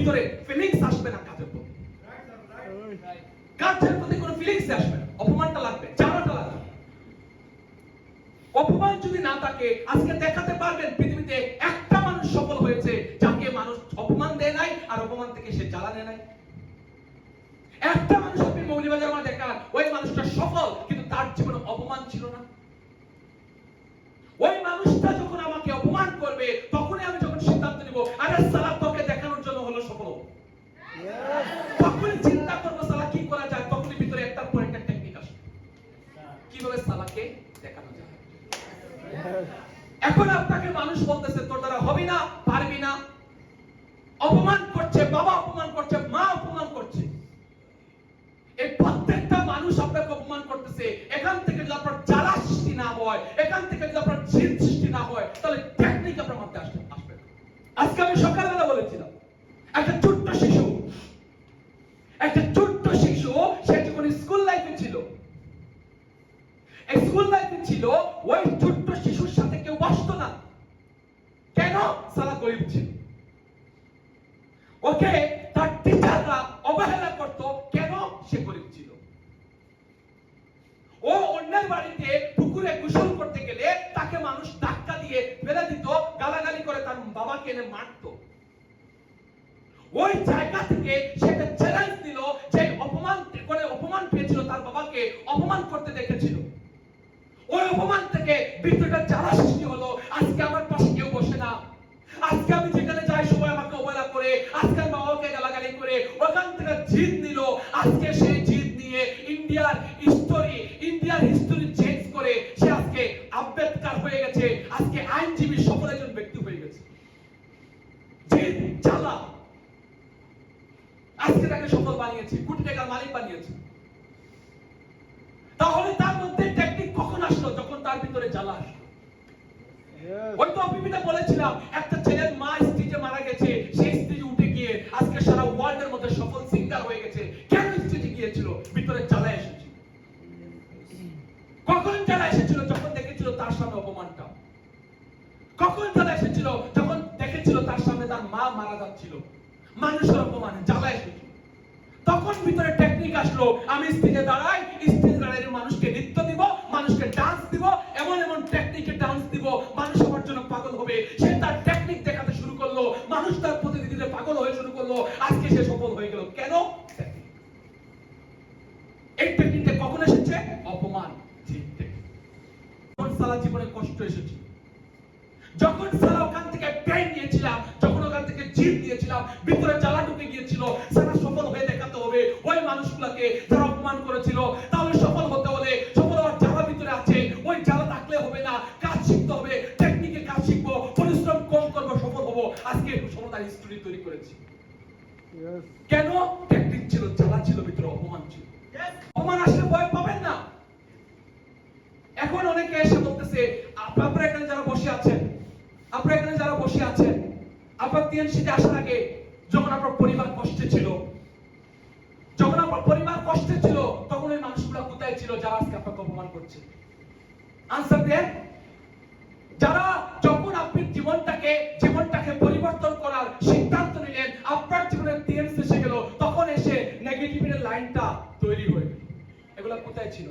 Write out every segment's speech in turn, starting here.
ভিতরে ফিলিংস আসবে না কাজের প্রতি। কাজের প্রতি কোনো ফিলিংস আসবে না, অপমানটা লাগবে, জ্বালাটা লাগবে। অপমান যদি না থাকে, আজকে দেখাতে পারবেন পৃথিবীতে একটা মানুষ সফল হয়েছে যাকে মানুষ অপমান দেয় নাই আর অপমান থেকে সে জ্বালা নেয় নাই। একটা মানুষ আপনি মৌলভীবাজার মধ্যে দেখান, ওই মানুষটা সফল কিন্তু তার জীবনে অপমান ছিল না। ওই মানুষটা যখন আমাকে অপমান করবে তখনই আমি যখন সিদ্ধান্ত নিব, আরে সালা তোকে দেখানোর জন্য হলো সফল হবো, তখনই চিন্তা করবো সালা কি করা যায়। তখনই ভিতরে একটার পর একটা টেকনিক আসবে কিভাবে সালাকে দেখানো যায়। এখন আপনাকে মানুষ বলতেছে তোর দ্বারা হবে না, পারবি না, অপমান করছে, বাবা অপমান করছে, মা অপমান করছে, এই প্রত্যেকটা মানুষ আপনাকে অপমান করতেছে। এখান থেকে যদি আপনার জ্বালা সৃষ্টি না হয়, এখান থেকে যদি আপনার জিদ সৃষ্টি না হয়, তাহলে টেকনিক আপনার মধ্যে আসবে। আজকে আমি সকালবেলা বলেছিলাম একটা ছোট্ট শিশু সে যখন স্কুল লাইফে ছিল, স্কুল লাইফে ছিল, ওই ছোট্ট শিশুর সাথে কেউ বসতো না। কেন? সালা গরিব ছিল। ওকে তার টিচাররা অবহেলা করত, কেন? সে গরিব ছিল। ও অন্যের বাড়িতে পুকুরে গোসল করতে গেলে তাকে মানুষ ধাক্কা দিয়ে ফেলে দিত, গালাগালি করে তার বাবাকে এনে মারত। ওই জায়গা থেকে সেটা চ্যালেঞ্জ দিল, যে অপমান পেয়েছিল, তার বাবাকে অপমান করতে দেখেছিল। ওই অপমান থেকে ভিতরটা জ্বালা সৃষ্টি হলো। আজকে আমার পাশে কেউ বসে না, আজকে আমি যেখানে যাই সবাই আমাকে অবহেলা করে, আজকে বাবাকে গালাগালি করে, ওখান থেকে জিদ নিল। আজকে সেই জিদ নিয়ে ইন্ডিয়ার হিস্টোরি চেঞ্জ করে সে আজকে আম্বেদকর হয়ে গেছে, আজকে আইনজীবী সফল একজন ব্যক্তি হয়ে গেছে। জিদ জ্বালা আজকে তাকে সফল বানিয়েছে, কোটি টাকার মালিক বানিয়েছে। তাহলে তার মধ্যে টেকনিক কখন আসলো? যখন তার ভিতরে জ্বালা আসলো। ওই তো অপিপিতে বলেছিলাম, একটা ছেলের মা স্ত্রীতে মারা গেছে, সেই স্ত্রী উঠে গিয়ে আজকে সারা ওয়ার্ল্ডের মধ্যে সফল সিঙ্গার হয়ে গেছে। কেন স্ত্রীতে গিয়েছিল? ভিতরে জ্বালা এসেছিল। কখন জ্বালা এসেছিল? যখন দেখেছিল তার সামনে অপমানটা। কখন জ্বালা এসেছিল? যখন দেখেছিল তার সামনে তার মা মারা যাচ্ছিল, মানুষের অপমানে জ্বালা এসেছিল। তখন ভিতরে টেকনিক আসলো, আমি স্টেজে দাঁড়াই, স্টেজে দাঁড়াই মানুষকে নৃত্য দিব, মানুষকে ডান্স দিব, এমন টেকনিকে ডান্স দিব, মানুষ আমার জন্য পাগল হবে। সে তার টেকনিক দেখাতে শুরু করলো, মানুষ তার প্রতিনিধিতে পাগল হয়ে শুরু করলো। আজকে সে সফল হয়ে গেল। কেন? এই টেকনিকটা কখন এসেছে? অপমান জিততে। যখন সালা জীবনে কষ্ট এসেছে, যখন সালা ওখান থেকে পেইন নিয়েছিলাম, যখন ওখান থেকে জিদ নিয়েছিলাম, ভিতরে জ্বালা ঢুকে গিয়েছিল, সালা সফল হয়ে দেখাতে হবে ওই মানুষগুলোকে যারা অপমান করেছিল। তাহলে সফল হতে হলে, সফল হওয়ার জ্বালা ভিতরে আছে, ওই জ্বালা থাকলে হবে না, কাজ শিখতে হবে, টেকনিকে কাজ শিখবো, পরিশ্রম কম করবো, সফল হবো। আজকে সফলতার হিস্টরি তৈরি করেছি। কেন? টেকনিক ছিল, জ্বালা ছিল, ভিতরে অপমান ছিল। অপমান আসলে ভয় পাবেন না। এখন অনেকে এসে বলতেছে, আপনারা এখানে যারা বসে আছেন, আপনার টিএনসিতে আসার আগে যখন আপনার পরিবার কষ্টে ছিল, তখন ওই মানুষগুলো কোথায় ছিল যারা আজকে আপনাকে অপমান করছে? আনসার দেন। যারা যখন আপনি জীবনটাকে পরিবর্তন করার সিদ্ধান্ত নিলেন, আপনার জীবনে টিএনসি এসে গেল, তখন এসে নেগেটিভিটির লাইনটা তৈরি হয়ে গেল। এগুলা কোথায় ছিল?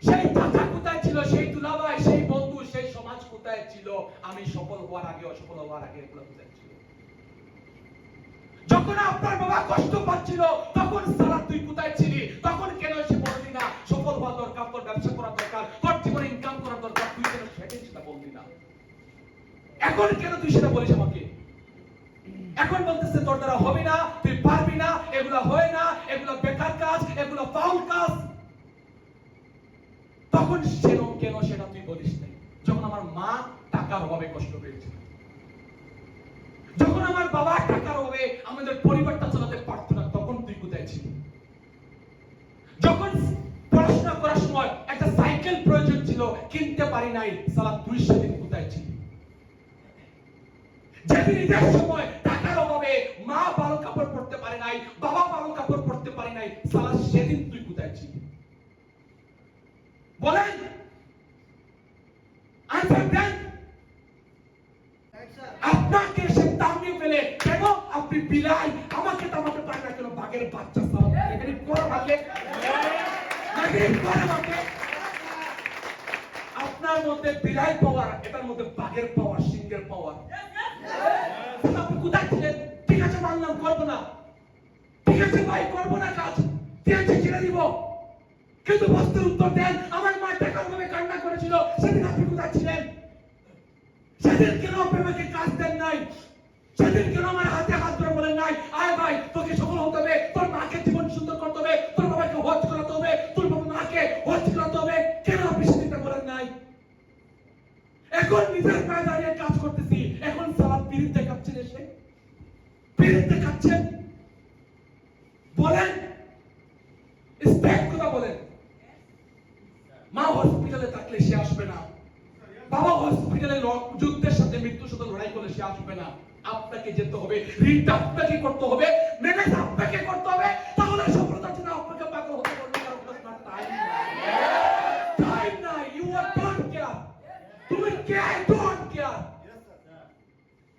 সেই চাচা কোথায় ছিল? সেই দুলাভাই, সেই বন্ধু, সেই সমাজ কোথায় ছিল? আমি সফল হওয়ার আগে, অসফল হওয়ার আগে এগুলো কোথায় ছিল? যখন আপনার বাবা কষ্ট পাচ্ছিল, তখন সারা তুই কোথায় ছিলি? তখন কেন এসে বললি না সফল হওয়া দরকার, তোর ব্যবসা করা দরকার, তোর জীবনে ইনকাম করা দরকার? তুই কেন সেটা বললি না? এখন কেন তুই সেটা বলিস আমাকে? এখন বলতেছে তোর দ্বারা হবে না, তুই পারবি না, এগুলো হয় না, এগুলো বেকার কাজ, এগুলো ফাউল কাজ। তখন কেন সেটা তুই বলিস নাই? যখন আমার মা টাকার অভাবে কষ্ট পেয়েছিল, যখন আমার বাবা টাকার অভাবে আমাদের পরিবারটা চালাতে পারত না, তখন তুই কোথায় ছিলি? যখন পড়াশোনা করার সময় একটা সাইকেল প্রয়োজন ছিল, কিনতে পারি নাই, সালা তুই সেদিন কোথায় ছিলি? যেদিন ঈদের সময় টাকার অভাবে মা ভালো কাপড় পরতে পারে নাই, বাবা ভালো কাপড় পরতে পারে নাই, সালা সেদিন তুই কোথায় ছিলি? বলেন, আনসার দেন। আপনি বিলাই, আমাকে তামাকে পায় না কেন? বাঘের বাচ্চা সালাম এখানে করে আমাকে, আপনার মধ্যে বিলাই পাওয়ার, এটার মধ্যে বাঘের পাওয়ার, সিংহের পাওয়ার। আপনি কোথায় ছিলেন? ঠিক আছে মানলাম, করবো না, ঠিক আছে ভাই করবো না কাজ, ঠিক আছে ছেড়ে দিব, কিন্তু বস্তুর উত্তর দেন। আমার মা টাকার ভাবে কান্না করেছিল, সেদিন আপনি কোথায় ছিলেন? সেদিন কেন আপনি আমাকে কাজ দেন নাই? সেদিন কেন আমার হাতে হাত ধরে বলেন নাই, আয় ভাই তোকে সফল হতে হবে, তোর মাকে জীবন সুন্দর করতে হবে, তোর বাবাকে হজ করাতে হবে, তোর মাকে হজ করাতে হবে? কেন আপনি সেদিনটা বলেন নাই? এখন নিজের পায়ে দাঁড়িয়ে কাজ করতেছি, এখন সালাদ পিরিত দেখাচ্ছেন, এসে পিরিত দেখাচ্ছেন। বলেন স্পেক্ট কথা বলেন। মা হসপিটালে থাকলে সে আসবে না, বাবা হসপিটালে যুদ্ধের সাথে মৃত্যুর সাথে লড়াই করলে সে আসবে না। আপনাকে যেতে হবে, ঋণটা আপনাকে করতে হবে, ম্যানেজ আপনাকে করতে হবে, তাহলে সফলতার জন্য আপনাকে পাগল হতে পারবে। কারণ আপনার টাইম নাই, ইউ আর ডোন্ট কেয়ার, তুমি কেয়ার ডোন্ট কেয়ার।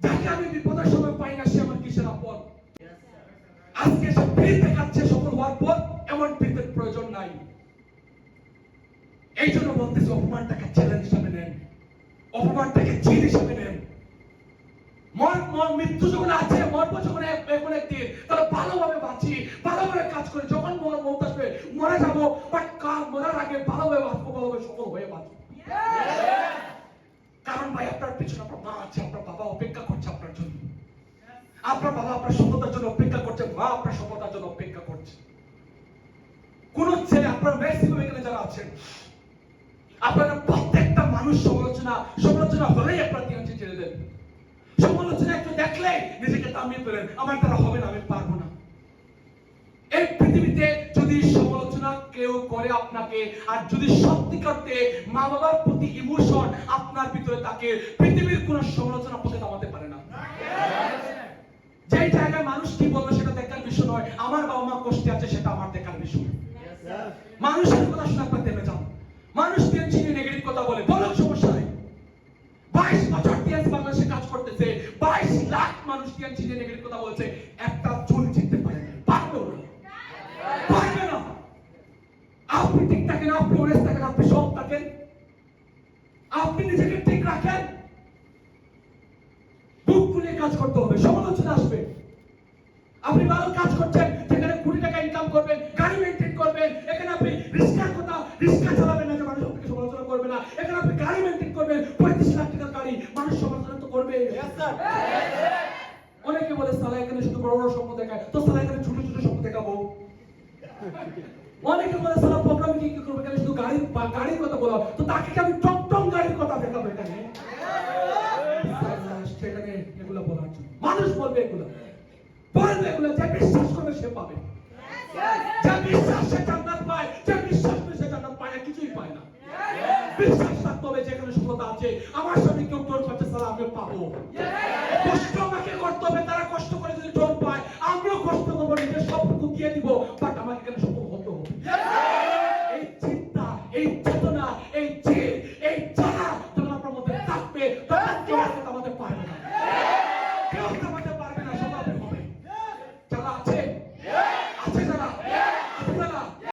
যাকে আমি বিপদের সময় পাই না, সে আমার কিসের আপন? আজকে সে ফিরে দেখাচ্ছে সফল হওয়ার পর, এমন ফিরতে প্রয়োজন নাই। এই জন্য বলতেছি অপমানটাকে চ্যালেঞ্জ হিসাবে নেন, অপমানটাকে জিত হিসাবে নেন। মৃত্যু যখন আছে, মরবো যখন এখন একদিন, তাহলে ভালোভাবে বাঁচি, ভালোভাবে কাজ করি। যখন মৌত আসবে মরে যাবো, বাট মরার আগে ভালোভাবে বাঁচবো, ভালোভাবে সফল হয়ে বাঁচবো। কারণ ভাই আপনার পিছনে আপনার মা আছে, আপনার বাবা অপেক্ষা করছে আপনার জন্য, আপনার বাবা আপনার সফলতার জন্য অপেক্ষা করছে, মা আপনার সফলতার জন্য অপেক্ষা করছে। কোন ছেলে আপনার ম্যাক্সিমাম এখানে যারা আছেন, আপনারা প্রত্যেকটা মানুষ সমালোচনা হলেই আপনার টিএনসি ছেড়ে দেন। সমালোচনা একটু দেখলে নিজেকে থামিয়ে ফেলেন, আমার দ্বারা হবে না, আমি পারবো না। এই পৃথিবীতে যদি সমালোচনা কেউ করে আপনাকে, আর যদি সত্যিকারতে মা বাবার প্রতি ইমোশন আপনার ভিতরে থাকে, পৃথিবীর কোন সমালোচনা আপনাকে থামাতে পারে না। যেই জায়গায় মানুষ কি বলবে সেটা দেখার বিষয় নয়, আমার বাবা মা কষ্টে আছে সেটা আমার দেখার বিষয়। মানুষের কথা শুনে আপনার থেমে যান। মানুষ টিএনসি নিয়ে নেগেটিভ কথা বলে, বলুন সমস্যা নেই। 22 বছর টিএনসি বাংলাদেশে কাজ করতেছে, 22 লাখ মানুষ টিএনসি নিয়ে নেগেটিভ কথা বলছে, একটা চুল জিততে পারে না, পারবে না। আপনি ঠিক থাকেন, আপনি অনেস্ট থাকেন, আপনি সৎ থাকেন, আপনি নিজেকে ঠিক রাখেন, বুক খুলে কাজ করতে হবে। সমালোচনা আসবে, আপনি ভালো কাজ করছেন, যেখানে কোটি টাকা ইনকাম করবেন, গাড়ি মেইনটেইন করবেন, এখানে আপনি রিস্কা চালাবেন না যে মানুষ আপনাকে সমালোচনা করবে না। এখানে আপনি গাড়ি মেইনটেইন করবেন, 35 লাখ টাকার গাড়ি, মানুষ সমালোচনা তো করবে। অনেকে বলে সালা এখানে শুধু বড় বড় স্বপ্ন দেখায়, তো সালা এখানে ছোট ছোট স্বপ্ন দেখাবো। অনেকে বলে সালা প্রোগ্রামে কি করবে, এখানে শুধু গাড়ির কথা বলা, তো তাকে কি আমি টম গাড়ির কথা দেখাবো এখানে? সেখানে এগুলো বলার জন্য মানুষ বলবে, এগুলো যে বিশ্বাস করবে সে পাবে।